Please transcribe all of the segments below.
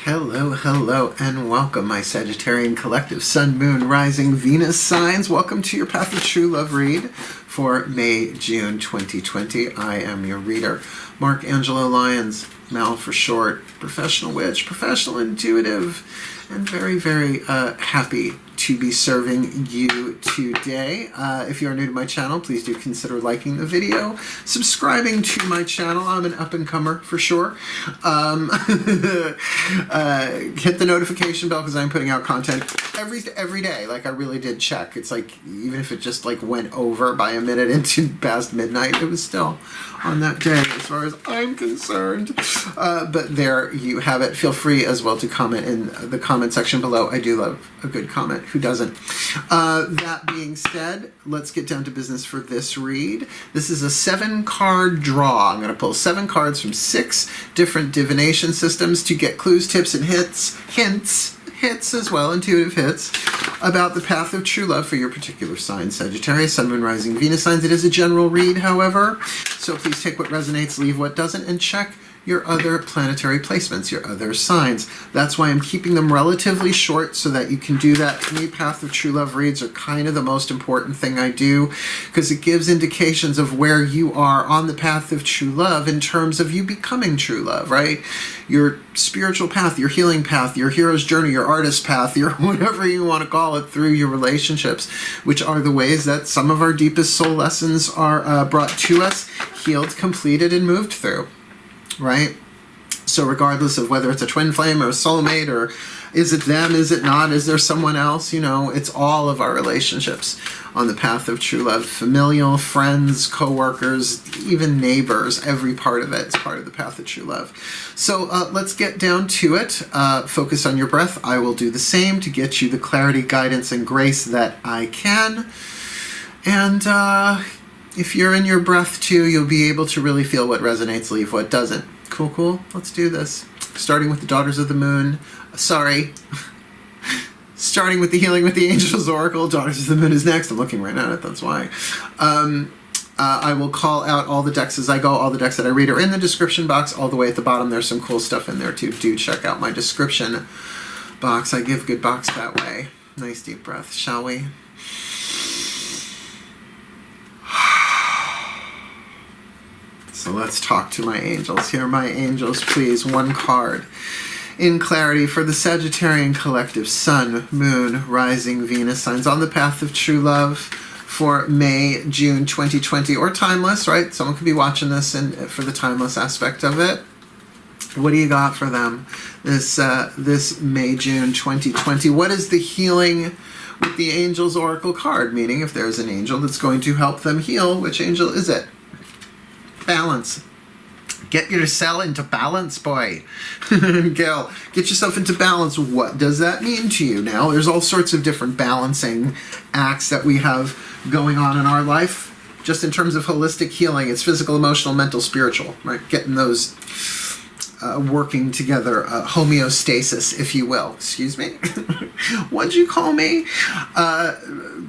Hello, hello, and welcome, my Sagittarian Collective Sun, Moon, Rising, Venus signs. Welcome to your Path of True Love read for May, June 2020. I am your reader, Mark Angelo Lyons, Mal for short, professional witch, professional intuitive, and very, very happy to be serving you today. If you are new to my channel, please do consider liking the video, subscribing to my channel. I'm an up-and-comer for sure. Hit the notification bell because I'm putting out content every day. Like, I really did check. It's like, even if it just like went over by a minute into past midnight, it was still on that day as far as I'm concerned. But there you have it. Feel free as well to comment in the comment section below. I do love a good comment. Who doesn't? That being said, let's get down to business for this read. This is a 7-card draw. I'm going to pull 7 cards from 6 different divination systems to get clues, tips, and hints as well, intuitive hits, about the path of true love for your particular sign, Sagittarius, Sun, Moon, Rising, Venus signs. It is a general read, however, so please take what resonates, leave what doesn't, and check your other planetary placements, your other signs. That's why I'm keeping them relatively short so that you can do that. To me, Path of True Love reads are kind of the most important thing I do because it gives indications of where you are on the path of true love in terms of you becoming true love, right? Your spiritual path, your healing path, your hero's journey, your artist path, your whatever you want to call it, through your relationships, which are the ways that some of our deepest soul lessons are brought to us, healed, completed, and moved through. Right? So regardless of whether it's a twin flame or a soulmate, or is it them, is it not, is there someone else, you know, it's all of our relationships on the path of true love. Familial, friends, co-workers, even neighbors, every part of it is part of the path of true love. So let's get down to it. Focus on your breath. I will do the same to get you the clarity, guidance, and grace that I can. And if you're in your breath too, you'll be able to really feel what resonates, leave what doesn't. Cool, cool. Let's do this. Starting with the Daughters of the Moon. Sorry. Starting with the Healing with the Angels Oracle. Daughters of the Moon is next. I'm looking right at it, that's why. I will call out all the decks as I go. All the decks that I read are in the description box. All the way at the bottom, there's some cool stuff in there too. Do check out my description box. I give good box that way. Nice deep breath, shall we? So let's talk to my angels here. My angels, please, one card in clarity for the Sagittarian Collective Sun, Moon, Rising, Venus signs on the path of true love for May, June 2020, or timeless, right? Someone could be watching this and for the timeless aspect of it. What do you got for them this May, June 2020? What is the healing with the Angels Oracle card? Meaning, if there's an angel that's going to help them heal, which angel is it? Balance. Get yourself into balance, boy. Girl, get yourself into balance. What does that mean to you? Now, there's all sorts of different balancing acts that we have going on in our life. Just in terms of holistic healing, it's physical, emotional, mental, spiritual, right? Getting those working together, homeostasis, if you will. Excuse me. What'd you call me?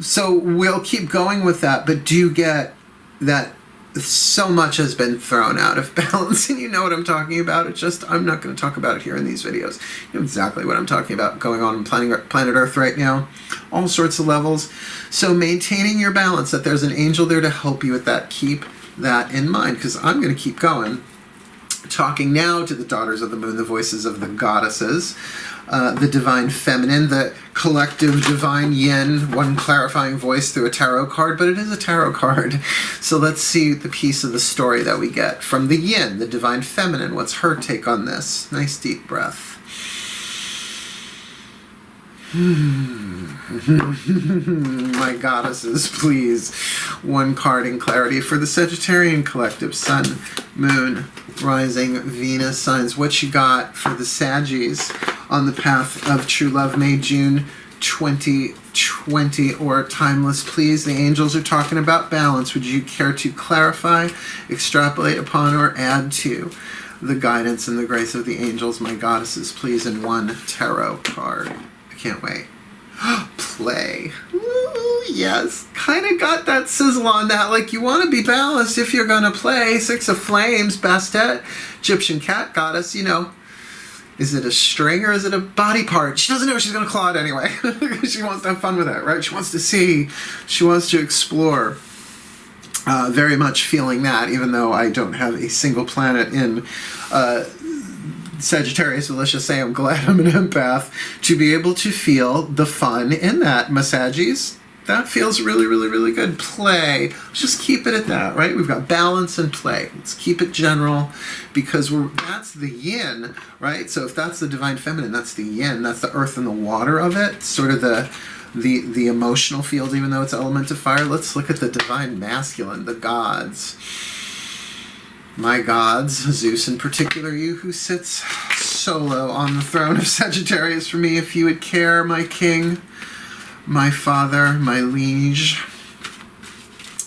So we'll keep going with that, but do get that so much has been thrown out of balance, and you know what I'm talking about. It's just, I'm not going to talk about it here in these videos. You know exactly what I'm talking about going on in planet Earth right now. All sorts of levels. So maintaining your balance, that there's an angel there to help you with that. Keep that in mind, because I'm going to keep going. Talking now to the Daughters of the Moon, the voices of the goddesses, the divine feminine, the collective divine yin, one clarifying voice through a tarot card, but it is a tarot card. So let's see the piece of the story that we get from the yin, the divine feminine. What's her take on this? Nice deep breath. My goddesses, please. One card in clarity for the Sagittarian Collective Sun, Moon, Rising, Venus signs. What you got for the Saggies on the path of true love, May, June 2020, or timeless, please? The angels are talking about balance. Would you care to clarify, extrapolate upon, or add to the guidance and the grace of the angels, my goddesses, please, in one tarot card? Can't wait. Play. Ooh, yes. Kind of got that sizzle on that. Like, you want to be balanced if you're going to play. 6 of Flames, Bastet, Egyptian cat goddess, you know. Is it a string or is it a body part? She doesn't know. She's going to claw it anyway. She wants to have fun with it, right? She wants to see. She wants to explore. Very much feeling that, even though I don't have a single planet in Sagittarius, but let's just say I'm glad I'm an empath to be able to feel the fun in that. Massages, that feels really, really, really good. Play, let's just keep it at that, right? We've got balance and play. Let's keep it general because that's the yin, right? So if that's the divine feminine, that's the yin, that's the earth and the water of it, sort of the emotional field, even though it's element of fire. Let's look at the divine masculine, the gods. My gods, Zeus in particular, you who sits solo on the throne of Sagittarius for me, if you would care, my king, my father, my liege.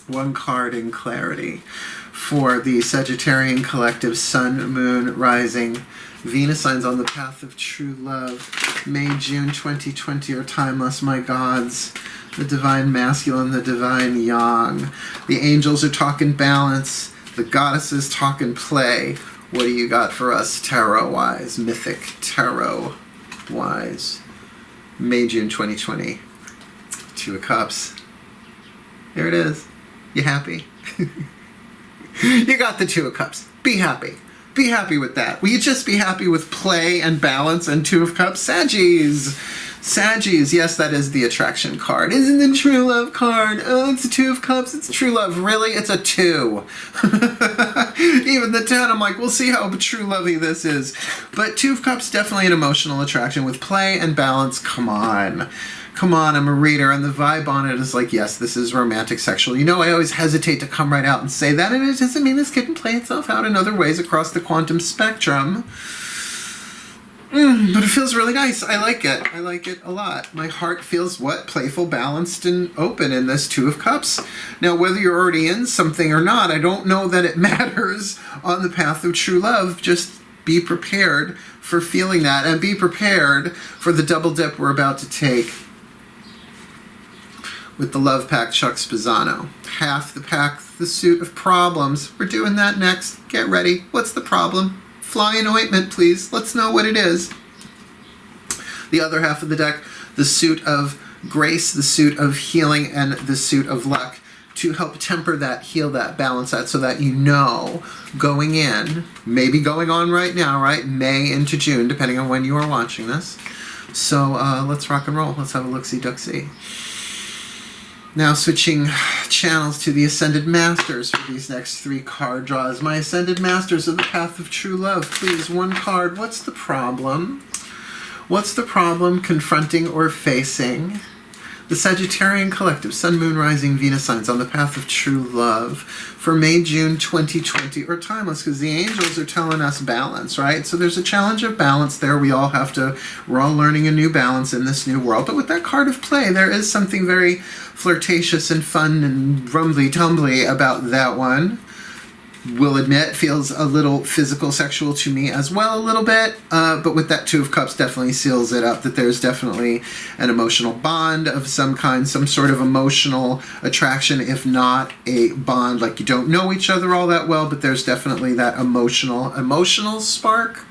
One card in clarity for the Sagittarian collective, Sun, Moon, Rising, Venus signs on the path of true love. May, June 2020 are timeless, my gods. The divine masculine, the divine yang. The angels are talking balance. The goddesses talking play. What do you got for us tarot-wise? Mythic tarot-wise. May, June 2020. Two of Cups. There it is. You happy? You got the Two of Cups. Be happy. Be happy with that. Will you just be happy with play and balance and Two of Cups? Saggies. Saggies, yes, that is the attraction card. Isn't the true love card? Oh, it's a Two of Cups. It's true love. Really? It's a 2. Even the 10, I'm like, we'll see how true lovey this is. But Two of Cups, definitely an emotional attraction with play and balance. Come on. Come on, I'm a reader, and the vibe on it is like, yes, this is romantic sexual. You know, I always hesitate to come right out and say that, and it doesn't mean this couldn't play itself out in other ways across the quantum spectrum. But it feels really nice. I like it. I like it a lot. My heart feels, what? Playful, balanced, and open in this Two of Cups. Now, whether you're already in something or not, I don't know that it matters on the path of true love. Just be prepared for feeling that, and be prepared for the double dip we're about to take with the Love Pack Chuck Spezzano. Half the pack, the suit of problems. We're doing that next. Get ready. What's the problem? Fly in ointment, please. Let's know what it is. The other half of the deck, the suit of grace, the suit of healing, and the suit of luck to help temper that, heal that, balance that, so that you know going in, maybe going on right now, right? May into June, depending on when you are watching this. So let's rock and roll. Let's have a look-see-duck-see. Now switching channels to the Ascended Masters for these next 3 card draws. My Ascended Masters of the Path of True Love. Please, 1 card. What's the problem? What's the problem confronting or facing the Sagittarian collective, Sun, Moon, Rising, Venus signs on the path of true love for May, June 2020 or timeless, because the angels are telling us balance, right? So there's a challenge of balance there. We're all learning a new balance in this new world. But with that card of play, there is something very flirtatious and fun and rumbly-tumbly about that one. Will admit, feels a little physical, sexual to me as well, a little bit. But with that Two of Cups, definitely seals it up that there's definitely an emotional bond of some kind, some sort of emotional attraction, if not a bond, like you don't know each other all that well, but there's definitely that emotional spark.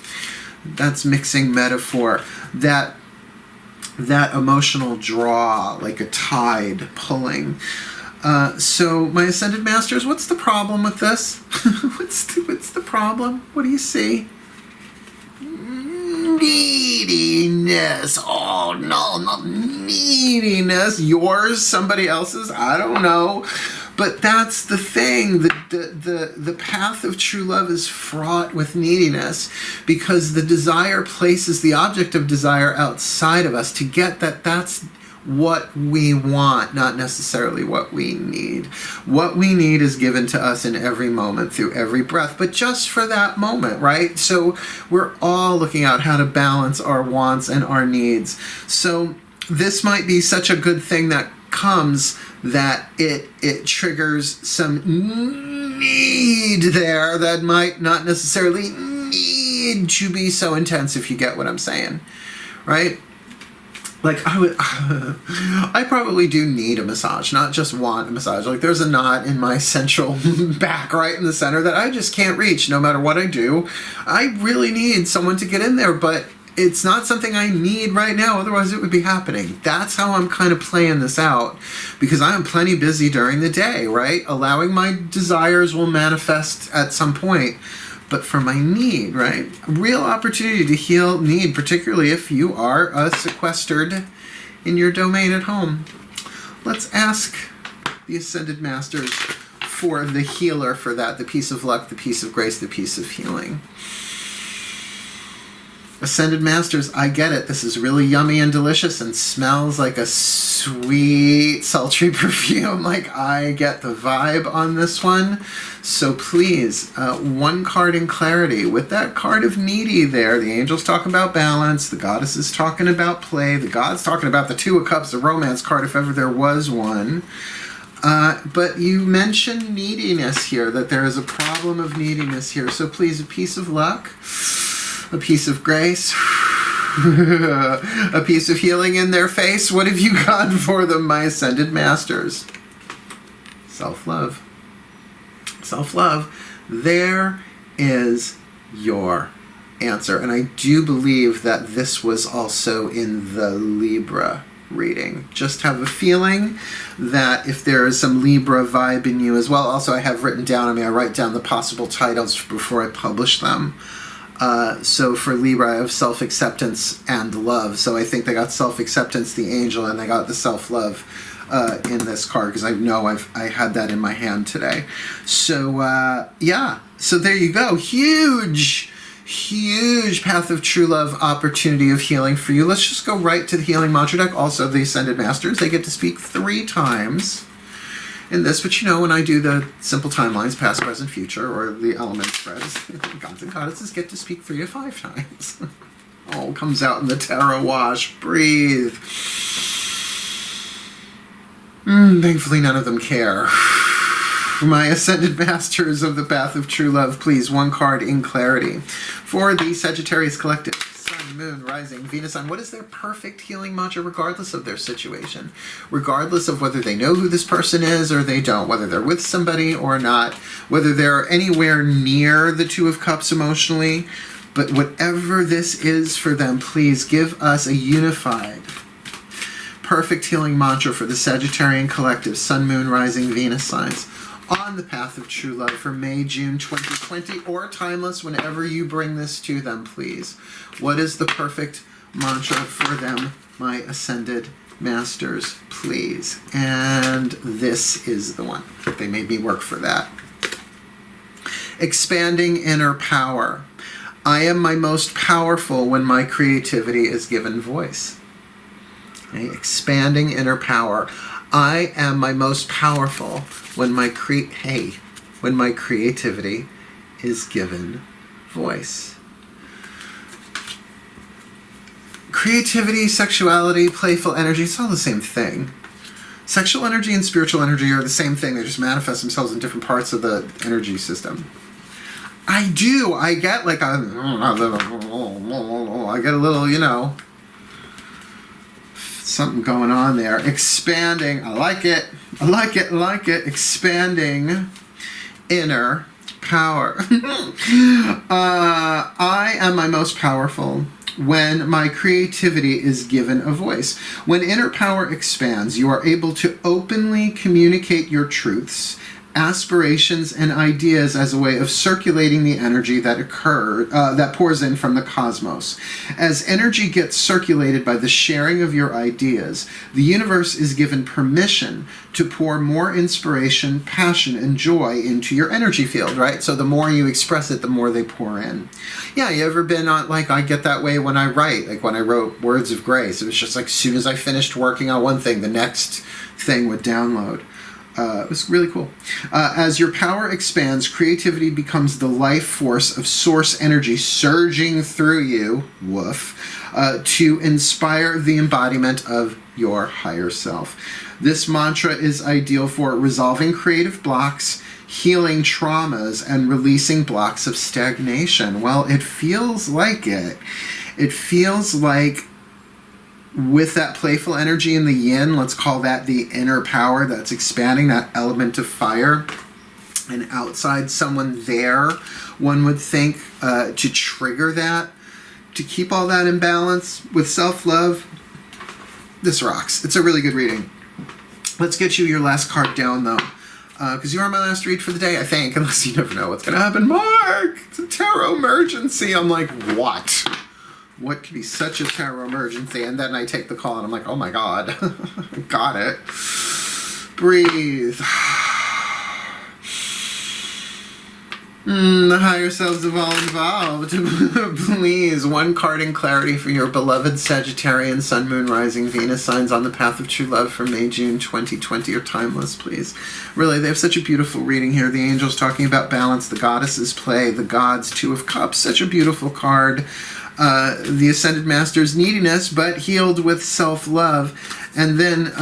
That's mixing metaphor. That emotional draw, like a tide pulling. So my Ascended Masters, what's the problem with this? what's the problem? What do you see? Neediness. Oh no, not neediness. Yours, somebody else's, I don't know. But that's the thing. The path of true love is fraught with neediness because the desire places the object of desire outside of us to get that's what we want, not necessarily what we need. What we need is given to us in every moment, through every breath, but just for that moment, right? So we're all looking at how to balance our wants and our needs. So this might be such a good thing that comes that it triggers some need there that might not necessarily need to be so intense, if you get what I'm saying, right? like I probably do need a massage, not just want a massage. Like there's a knot in my central back right in the center that I just can't reach no matter what I do. I really need someone to get in there, but it's not something I need right now, otherwise it would be happening. That's how I'm kind of playing this out, because I am plenty busy during the day, right? Allowing my desires will manifest at some point. But for my need, right? A real opportunity to heal need, particularly if you are sequestered in your domain at home. Let's ask the Ascended Masters for the healer for that, the piece of luck, the piece of grace, the piece of healing. Ascended Masters, I get it. This is really yummy and delicious and smells like a sweet, sultry perfume. Like, I get the vibe on this one. So please, one card in clarity. With that card of needy there, the angel's talking about balance, the goddess is talking about play, the god's talking about the Two of Cups, the romance card, if ever there was one. But you mentioned neediness here, that there is a problem of neediness here. So please, a piece of luck, a piece of grace, a piece of healing in their face. What have you got for them, my Ascended Masters? Self-love. Self-love. There is your answer. And I do believe that this was also in the Libra reading. Just have a feeling that if there is some Libra vibe in you as well. Also, I have written down, I write down the possible titles before I publish them. So for Libra, I have self-acceptance and love. So I think they got self-acceptance, the angel, and they got the self-love in this card, because I know I had that in my hand today. So yeah, so there you go. Huge path of true love, opportunity of healing for you. Let's just go right to the healing mantra deck. Also, the Ascended Masters, they get to speak 3 times in this, but when I do the simple timelines, past, present, future, or the element spreads, gods and goddesses get to speak 3 to 5 times. All comes out in the tarot wash. Breathe. Thankfully, none of them care. My Ascended Masters of the Path of True Love, please, one card in clarity. For the Sagittarius Collective, Sun, Moon, Rising, Venus, Sun, what is their perfect healing mantra regardless of their situation? Regardless of whether they know who this person is or they don't, whether they're with somebody or not, whether they're anywhere near the Two of Cups emotionally, but whatever this is for them, please give us a unified, perfect healing mantra for the Sagittarian Collective, Sun, Moon, Rising, Venus signs on the path of true love for May, June 2020, or timeless whenever you bring this to them, please. What is the perfect mantra for them, my Ascended Masters, please? And this is the one. They made me work for that. Expanding inner power. I am my most powerful when my creativity is given voice. Okay? Expanding inner power. I am my most powerful when my creativity is given voice. Creativity, sexuality, playful energy, it's all the same thing. Sexual energy and spiritual energy are the same thing. They just manifest themselves in different parts of the energy system. I get like I get a little, something going on there. Expanding. I like it. Expanding inner power. I am my most powerful when my creativity is given a voice. When inner power expands, you are able to openly communicate your truths, aspirations, and ideas as a way of circulating the energy that pours in from the cosmos. As energy gets circulated by the sharing of your ideas, the universe is given permission to pour more inspiration, passion, and joy into your energy field, right? So the more you express it, the more they pour in. Yeah, you ever been on, like, I get that way when I write, like when I wrote Words of Grace, it was just like as soon as I finished working on one thing, the next thing would download. It was really cool. As your power expands, creativity becomes the life force of source energy surging through you, to inspire the embodiment of your higher self. This mantra is ideal for resolving creative blocks, healing traumas, and releasing blocks of stagnation. Well, it feels like it. It feels like with that playful energy in the yin, let's call that the inner power that's expanding, that element of fire. And outside someone there, one would think, to trigger that, to keep all that in balance with self-love. This rocks. It's a really good reading. Let's get you your last card down, though. Because you are my last read for the day, I think. Unless you never know what's going to happen. Mark! It's a tarot emergency. I'm like, what? What could be such a tarot emergency? And then I take the call and I'm like, oh my God. Got it. Breathe. The higher selves have all involved. Please, one card in clarity for your beloved Sagittarian Sun, Moon, Rising, Venus signs on the path of true love for May, June 2020 or timeless, please. Really, they have such a beautiful reading here. The angels talking about balance, the goddesses play, the gods, Two of Cups, such a beautiful card. The Ascended Master's neediness, but healed with self-love. And then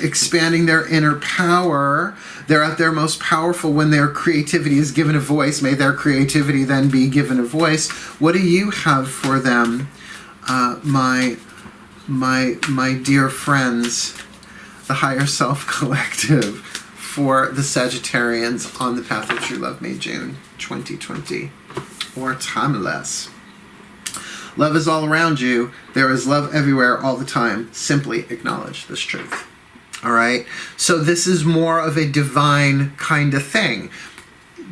expanding their inner power. They're at their most powerful when their creativity is given a voice. May their creativity then be given a voice. What do you have for them, my dear friends, the Higher Self Collective, for the Sagittarians on the path of true love, May, June 2020, or timeless? Love is all around you. There is love everywhere all the time. Simply acknowledge this truth. All right? So this is more of a divine kind of thing.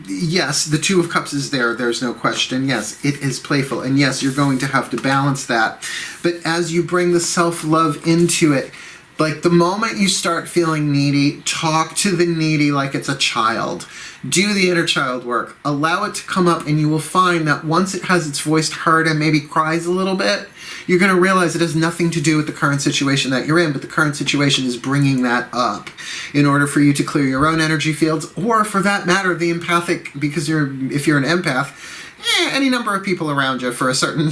Yes, the Two of Cups is there. There's no question. Yes, it is playful. And yes, you're going to have to balance that. But as you bring the self-love into it, like the moment you start feeling needy, talk to the needy like it's a child. Do the inner child work. Allow it to come up, and you will find that once it has its voice heard and maybe cries a little bit, you're going to realize it has nothing to do with the current situation that you're in, but the current situation is bringing that up in order for you to clear your own energy fields, or for that matter, the empathic, because if you're an empath, any number of people around you for a certain,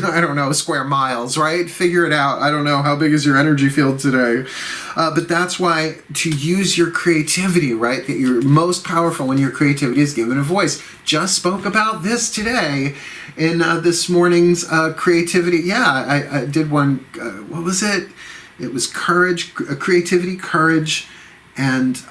I don't know, square miles, right? Figure it out. I don't know, how big is your energy field today? But that's why to use your creativity, right? That you're most powerful when your creativity is given a voice. Just spoke about this today in this morning's creativity. Yeah, I did one, what was it? It was courage, creativity, courage, and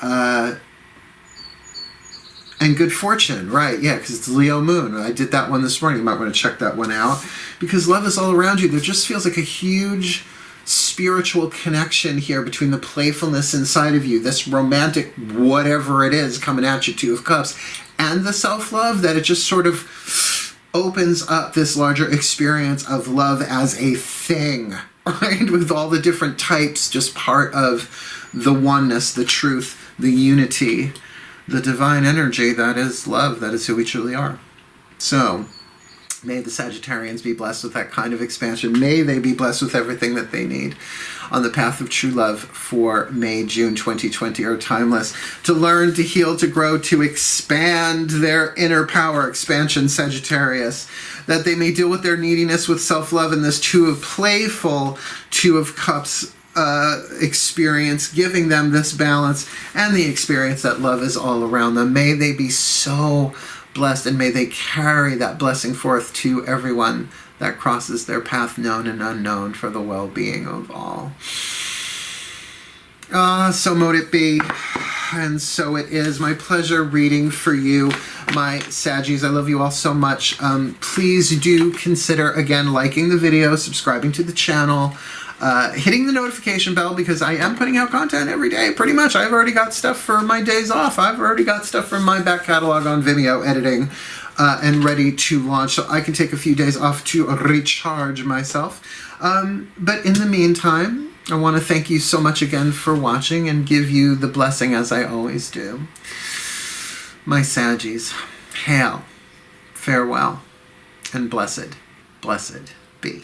good fortune, right? Yeah, because it's Leo moon. I did that one this morning. You might want to check that one out. Because love is all around you. There just feels like a huge spiritual connection here between the playfulness inside of you, this romantic whatever it is coming at you, Two of Cups, and the self-love, that it just sort of opens up this larger experience of love as a thing, right? With all the different types, just part of the oneness, the truth, the unity, the divine energy that is love, that is who we truly are. So, may the Sagittarians be blessed with that kind of expansion. May they be blessed with everything that they need on the path of true love for May, June 2020, or timeless. To learn, to heal, to grow, to expand their inner power. Expansion, Sagittarius. That they may deal with their neediness with self-love and this playful Two of Cups experience, giving them this balance and the experience that love is all around them. May they be so blessed, and may they carry that blessing forth to everyone that crosses their path, known and unknown, for the well-being of all. So mote it be, and so it is. My pleasure reading for you, my Saggies. I love you all so much. Please do consider, again, liking the video, subscribing to the channel, hitting the notification bell, because I am putting out content every day, pretty much. I've already got stuff for my days off. I've already got stuff from my back catalog on Vimeo editing and ready to launch, so I can take a few days off to recharge myself. But in the meantime, I want to thank you so much again for watching and give you the blessing, as I always do. My Saggies, hail, farewell, and blessed, blessed be.